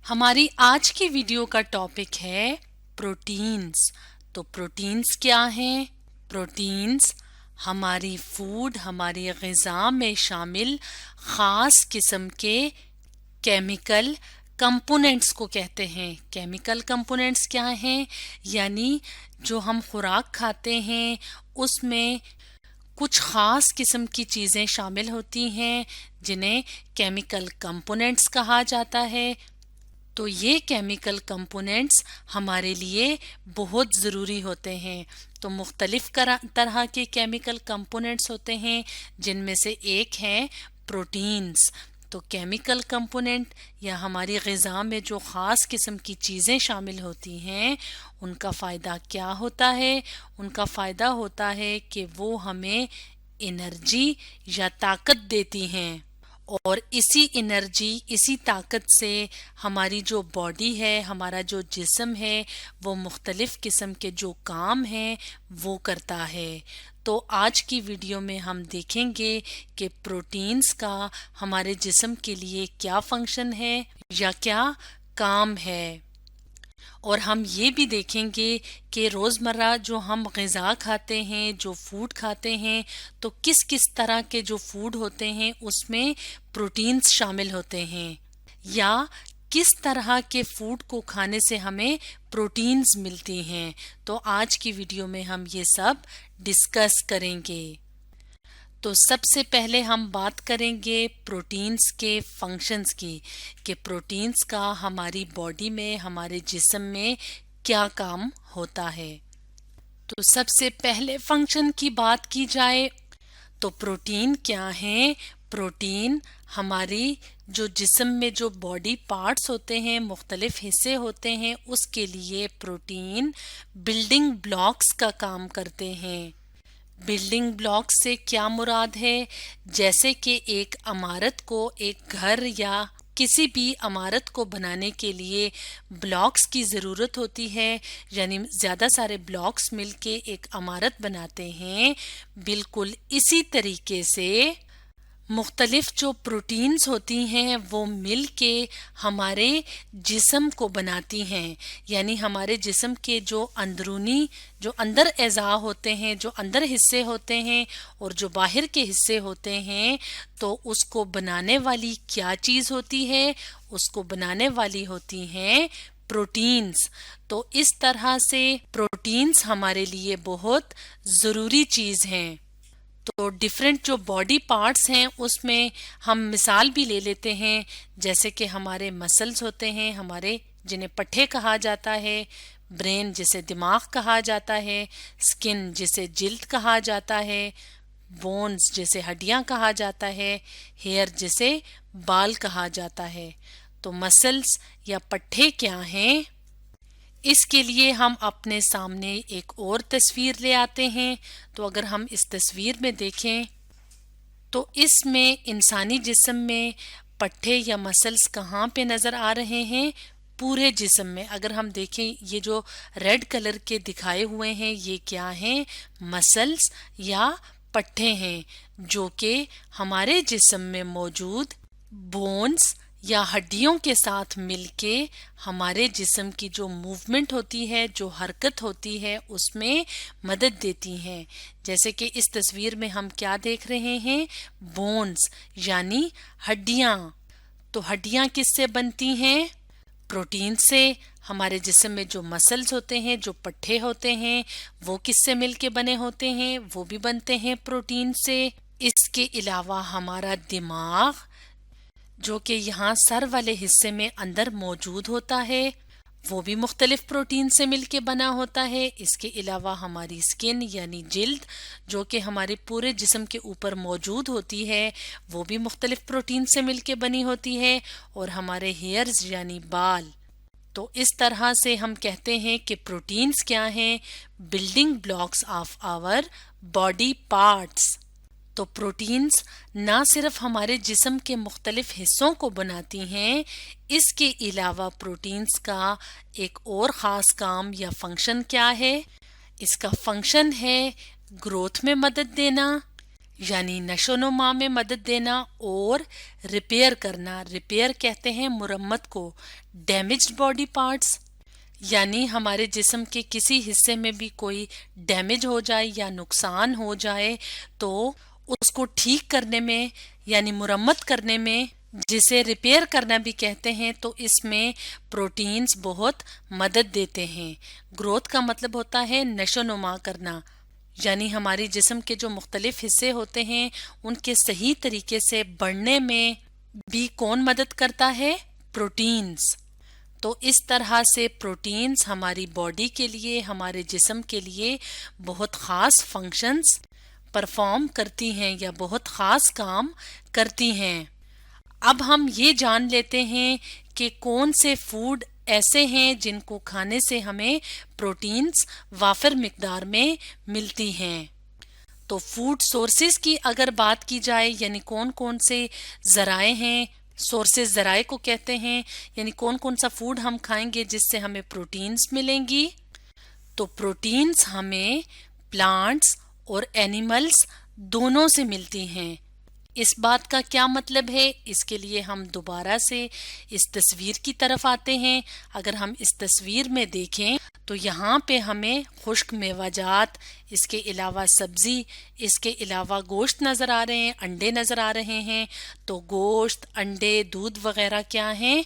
हमारी आज की वीडियो का टॉपिक है प्रोटीन्स। तो प्रोटीन्स क्या हैं? प्रोटीन्स हमारी फूड, हमारी ग़िज़ा में शामिल ख़ास किस्म के केमिकल कंपोनेंट्स को कहते हैं। केमिकल कंपोनेंट्स क्या हैं? यानी जो हम खुराक खाते हैं उसमें कुछ ख़ास किस्म की चीज़ें शामिल होती हैं जिन्हें केमिकल कंपोनेंट्स कहा जाता है। तो ये केमिकल कंपोनेंट्स हमारे लिए बहुत ज़रूरी होते हैं। तो मुख्तलिफ तरह के केमिकल कंपोनेंट्स होते हैं जिनमें से एक है प्रोटीन्स। तो केमिकल कंपोनेंट या हमारी ग़िज़ा में जो ख़ास किस्म की चीज़ें शामिल होती हैं उनका फ़ायदा क्या होता है? उनका फ़ायदा होता है कि वो हमें एनर्जी या ताकत देती हैं और इसी एनर्जी, इसी ताकत से हमारी जो बॉडी है, हमारा जो जिस्म है, वो मुख्तलिफ किस्म के जो काम हैं वो करता है। तो आज की वीडियो में हम देखेंगे कि प्रोटीन्स का हमारे जिस्म के लिए क्या फंक्शन है या क्या काम है। और हम ये भी देखेंगे कि रोज़मर्रा जो हम ग़िज़ा खाते हैं, जो फूड खाते हैं, तो किस किस तरह के जो फूड होते हैं उसमें प्रोटीन्स शामिल होते हैं या किस तरह के फूड को खाने से हमें प्रोटीन्स मिलती हैं। तो आज की वीडियो में हम ये सब डिस्कस करेंगे। तो सबसे पहले हम बात करेंगे प्रोटीन्स के फंक्शंस की कि प्रोटीन्स का हमारी बॉडी में, हमारे जिस्म में क्या काम होता है। तो सबसे पहले फंक्शन की बात की जाए तो प्रोटीन क्या है? प्रोटीन हमारी जो जिस्म में जो बॉडी पार्ट्स होते हैं, मुख्तलिफ हिस्से होते हैं, उसके लिए प्रोटीन बिल्डिंग ब्लॉक्स का काम करते हैं। बिल्डिंग ब्लॉक से क्या मुराद है? जैसे कि एक इमारत को, एक घर या किसी भी इमारत को बनाने के लिए ब्लॉक्स की ज़रूरत होती है, यानी ज़्यादा सारे ब्लॉक्स मिलके एक इमारत बनाते हैं। बिल्कुल इसी तरीके से मुख्तलिफ जो प्रोटीन्स होती हैं वो मिल के हमारे जिस्म को बनाती हैं। यानी हमारे जिस्म के जो अंदरूनी, जो अंदर अज़ा होते हैं, जो अंदर हिस्से होते हैं और जो बाहर के हिस्से होते हैं, तो उसको बनाने वाली क्या चीज़ होती है? उसको बनाने वाली होती हैं प्रोटीन्स। तो इस तरह से प्रोटीन्स हमारे लिए बहुत ज़रूरी चीज़ हैं। तो डिफरेंट जो बॉडी पार्ट्स हैं उसमें हम मिसाल भी ले लेते हैं, जैसे कि हमारे मसल्स होते हैं, हमारे जिन्हें पट्टे कहा जाता है, ब्रेन जिसे दिमाग कहा जाता है, स्किन जिसे जिल्द कहा जाता है, बोन्स जिसे हड्डियां कहा जाता है, हेयर जिसे बाल कहा जाता है। तो मसल्स या पट्टे क्या हैं? इसके लिए हम अपने सामने एक और तस्वीर ले आते हैं। तो अगर हम इस तस्वीर में देखें तो इसमें इंसानी जिस्म में पट्टे या मसल्स कहाँ पे नज़र आ रहे हैं? पूरे जिस्म में। अगर हम देखें ये जो रेड कलर के दिखाए हुए हैं ये क्या हैं? मसल्स या पट्टे हैं जो कि हमारे जिस्म में मौजूद बोन्स या हड्डियों के साथ मिलके हमारे जिस्म की जो मूवमेंट होती है, जो हरकत होती है, उसमें मदद देती हैं। जैसे कि इस तस्वीर में हम क्या देख रहे हैं? बोन्स यानी हड्डियां। तो हड्डियां किससे बनती हैं? प्रोटीन से। हमारे जिस्म में जो मसल्स होते हैं, जो पट्टे होते हैं, वो किससे मिलके बने होते हैं? वो भी बनते हैं प्रोटीन से। इसके अलावा हमारा दिमाग, जो कि यहाँ सर वाले हिस्से में अंदर मौजूद होता है, वो भी मुख्तलिफ प्रोटीन से मिलके बना होता है। इसके अलावा हमारी स्किन यानी जिल्द, जो कि हमारे पूरे जिस्म के ऊपर मौजूद होती है, वो भी मुख्तलिफ प्रोटीन से मिलके बनी होती है। और हमारे हेयर्स यानी बाल। तो इस तरह से हम कहते हैं कि प्रोटीन्स क्या हैं? Building blocks of our body parts. तो प्रोटीन्स ना सिर्फ हमारे जिस्म के मुख्तलिफ हिस्सों को बनाती हैं, इसके अलावा प्रोटीन्स का एक और ख़ास काम या फंक्शन क्या है? इसका फंक्शन है ग्रोथ में मदद देना, यानी नशोनुमा में मदद देना, और रिपेयर करना, रिपेयर कहते हैं मुरम्मत को, डैमेज्ड बॉडी पार्ट्स यानी हमारे जिस्म के किसी हिस्से में भी कोई डैमेज हो जाए या नुकसान हो जाए तो उसको ठीक करने में यानी मुरम्मत करने में, जिसे रिपेयर करना भी कहते हैं, तो इसमें प्रोटीन्स बहुत मदद देते हैं। ग्रोथ का मतलब होता है नशोनुमा करना, यानी हमारी जिस्म के जो मुख्तलिफ हिस्से होते हैं उनके सही तरीके से बढ़ने में भी कौन मदद करता है? प्रोटीन्स। तो इस तरह से प्रोटीन्स हमारी बॉडी के लिए, हमारे जिस्म के लिए बहुत ख़ास फंक्शंस परफॉर्म करती हैं या बहुत ख़ास काम करती हैं। अब हम ये जान लेते हैं कि कौन से फूड ऐसे हैं जिनको खाने से हमें प्रोटीन्स वाफिर मिकदार में मिलती हैं। तो फूड सोर्सेज की अगर बात की जाए, यानी कौन कौन से ज़राए हैं, सोर्सेज ज़राए को कहते हैं, यानी कौन कौन सा फूड हम खाएंगे जिससे हमें प्रोटीन्स मिलेंगी। तो प्रोटीन्स हमें प्लांट्स और एनिमल्स दोनों से मिलती हैं। इस बात का क्या मतलब है, इसके लिए हम दोबारा से इस तस्वीर की तरफ आते हैं। अगर हम इस तस्वीर में देखें तो यहाँ पे हमें खुश्क मेवाजात, इसके अलावा सब्जी, इसके अलावा गोश्त नज़र आ रहे हैं, अंडे नज़र आ रहे हैं। तो गोश्त, अंडे, दूध वगैरह क्या हैं?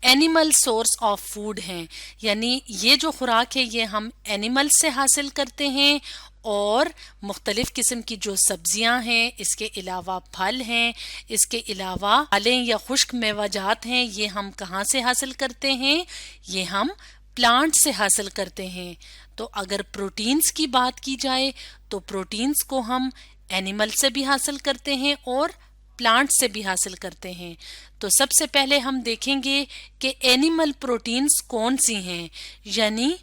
एनिमल सोर्स ऑफ फूड हैं, यानी ये जो खुराक है ये हम एनिमल से हासिल करते हैं। और मुख्तलिफ किस्म की जो सब्जियां हैं, इसके अलावा फल हैं, इसके अलावा दालें या खुश्क मेवाजात हैं, ये हम कहाँ से हासिल करते हैं? ये हम प्लांट से हासिल करते हैं। तो अगर प्रोटीन्स की बात की जाए तो प्रोटीन्स को हम एनिमल से भी हासिल करते हैं और प्लांट से भी हासिल करते हैं। तो सबसे पहले हम देखेंगे कि एनिमल प्रोटीन्स कौन सी हैं, यानी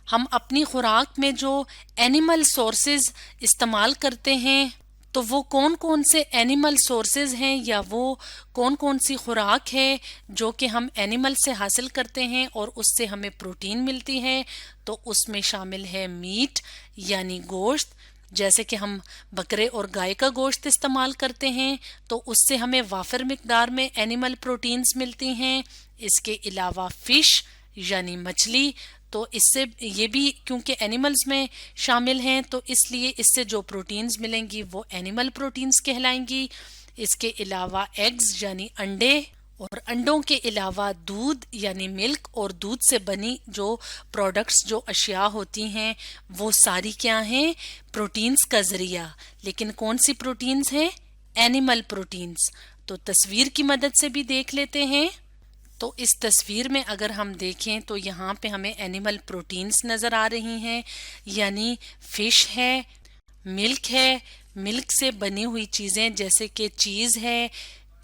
हम अपनी खुराक में जो एनिमल सोर्सेज इस्तेमाल करते हैं तो वो कौन कौन से एनिमल सोर्सेज हैं या वो कौन कौन सी खुराक है जो कि हम एनिमल से हासिल करते हैं और उससे हमें प्रोटीन मिलती है। तो उसमें शामिल है मीट यानी गोश्त, जैसे कि हम बकरे और गाय का गोश्त इस्तेमाल करते हैं तो उससे हमें वाफिर मिकदार में एनिमल प्रोटीन्स मिलती हैं। इसके अलावा फिश यानी मछली, तो इससे ये भी क्योंकि एनिमल्स में शामिल हैं तो इसलिए इससे जो प्रोटीन्स मिलेंगी वो एनिमल प्रोटीन्स कहलाएंगी। इसके अलावा एग्स यानी अंडे, और अंडों के अलावा दूध यानी मिल्क, और दूध से बनी जो प्रोडक्ट्स, जो अशिया होती हैं वो सारी क्या हैं? प्रोटीन्स का जरिया। लेकिन कौन सी प्रोटीन्स हैं? Animal proteins. तो तस्वीर की मदद से भी देख लेते हैं। तो इस तस्वीर में अगर हम देखें तो यहाँ पे हमें एनिमल प्रोटीन्स नज़र आ रही हैं, यानी फिश है, मिल्क है, मिल्क से बनी हुई चीज़ें जैसे कि चीज़ है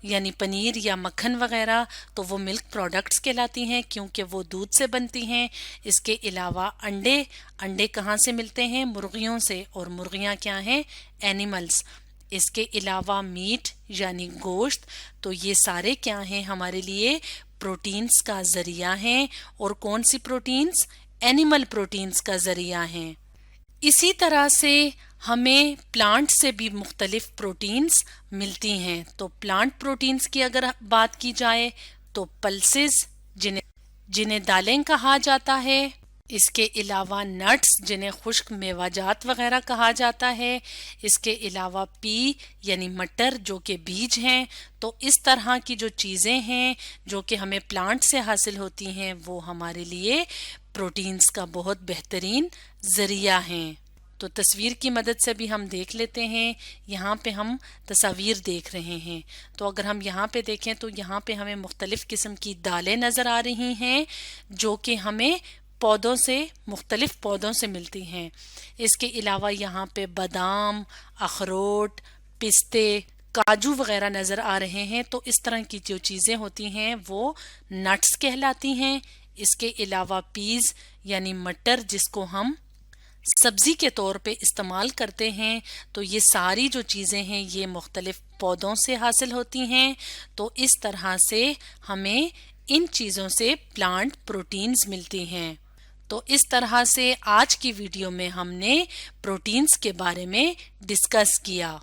यानी पनीर या मक्खन वगैरह, तो वो मिल्क प्रोडक्ट्स कहलाती हैं क्योंकि वो दूध से बनती हैं। इसके अलावा अंडे, अंडे कहाँ से मिलते हैं? मुर्गियों से, और मुर्गियाँ क्या हैं? एनिमल्स। इसके अलावा मीट यानी गोश्त, तो ये सारे क्या हैं? हमारे लिए प्रोटीन्स का जरिया हैं। और कौन सी प्रोटीन्स? एनिमल प्रोटीन्स का जरिया हैं। इसी तरह से हमें प्लांट से भी मुख्तलिफ प्रोटीन्स मिलती हैं। तो प्लांट प्रोटीन्स की अगर बात की जाए तो पल्सेस जिन्हें दालें कहा जाता है, इसके अलावा नट्स जिन्हें खुश्क मेवाजात वगैरह कहा जाता है, इसके अलावा पी यानी मटर जो कि बीज हैं। तो इस तरह की जो चीज़ें हैं जो कि हमें प्लांट से हासिल होती हैं वो हमारे लिए प्रोटीन्स का बहुत बेहतरीन ज़रिया हैं। तो तस्वीर की मदद से भी हम देख लेते हैं। यहाँ पे हम तस्वीर देख रहे हैं, तो अगर हम यहाँ पे देखें तो यहाँ पे हमें मुख्तलिफ किस्म की दालें नज़र आ रही हैं जो कि हमें पौधों से, मुख्तलिफ पौधों से मिलती हैं। इसके अलावा यहाँ पे बादाम, अखरोट, पिस्ते, काजू वगैरह नज़र आ रहे हैं। तो इस तरह की जो चीज़ें होती हैं वो नट्स कहलाती हैं। इसके अलावा पीज यानी मटर जिसको हम सब्जी के तौर पे इस्तेमाल करते हैं, तो ये सारी जो चीज़ें हैं ये मुख्तलिफ पौधों से हासिल होती हैं। तो इस तरह से हमें इन चीज़ों से प्लांट प्रोटीन्स मिलती हैं। तो इस तरह से आज की वीडियो में हमने प्रोटीन्स के बारे में डिस्कस किया।